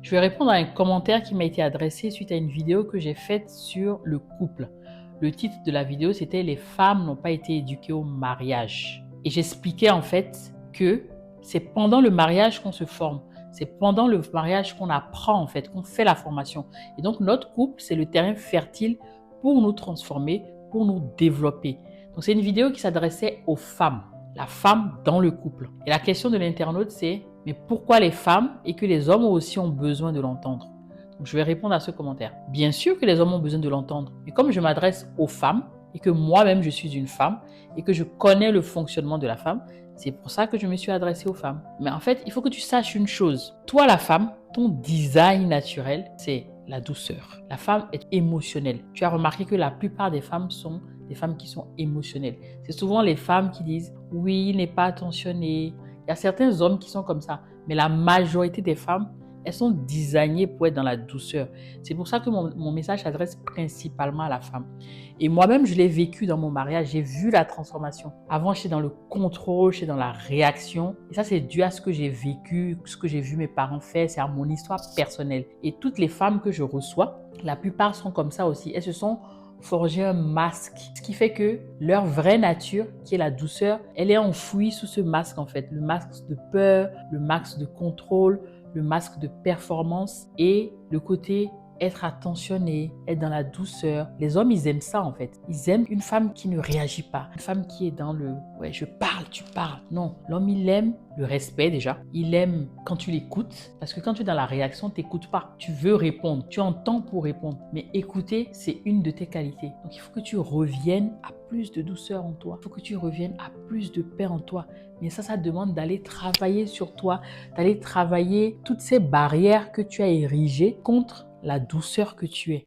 Je vais répondre à un commentaire qui m'a été adressé suite à une vidéo que j'ai faite sur le couple. Le titre de la vidéo, c'était « Les femmes n'ont pas été éduquées au mariage ». Et j'expliquais en fait que c'est pendant le mariage qu'on se forme. C'est pendant le mariage qu'on apprend en fait, qu'on fait la formation. Et donc notre couple, c'est le terrain fertile pour nous transformer, pour nous développer. Donc c'est une vidéo qui s'adressait aux femmes, la femme dans le couple. Et la question de l'internaute, c'est « Mais pourquoi les femmes et que les hommes aussi ont besoin de l'entendre ?» Donc je vais répondre à ce commentaire. Bien sûr que les hommes ont besoin de l'entendre, mais comme je m'adresse aux femmes et que moi-même je suis une femme et que je connais le fonctionnement de la femme, c'est pour ça que je me suis adressée aux femmes. Mais en fait, il faut que tu saches une chose. Toi, la femme, ton design naturel, c'est la douceur. La femme est émotionnelle. Tu as remarqué que la plupart des femmes sont des femmes qui sont émotionnelles. C'est souvent les femmes qui disent « oui, il n'est pas attentionné ». Il y a certains hommes qui sont comme ça, mais la majorité des femmes, elles sont designées pour être dans la douceur. C'est pour ça que mon message s'adresse principalement à la femme. Et moi-même, je l'ai vécu dans mon mariage. J'ai vu la transformation. Avant, j'étais dans le contrôle, j'étais dans la réaction. Et ça, c'est dû à ce que j'ai vécu, ce que j'ai vu mes parents faire. C'est à mon histoire personnelle. Et toutes les femmes que je reçois, la plupart sont comme ça aussi. Elles se sont forgé un masque, ce qui fait que leur vraie nature, qui est la douceur, elle est enfouie sous ce masque en fait. Le masque de peur, le masque de contrôle, le masque de performance et le côté être attentionné, être dans la douceur. Les hommes, ils aiment ça en fait. Ils aiment une femme qui ne réagit pas, une femme qui est dans le « ouais, je parle, tu parles ». Non, l'homme, il aime le respect déjà. Il aime quand tu l'écoutes parce que quand tu es dans la réaction, tu n'écoutes pas. Tu veux répondre, tu entends pour répondre. Mais écouter, c'est une de tes qualités. Donc, il faut que tu reviennes à plus de douceur en toi. Il faut que tu reviennes à plus de paix en toi. Mais ça demande d'aller travailler sur toi, d'aller travailler toutes ces barrières que tu as érigées contre la douceur que tu es.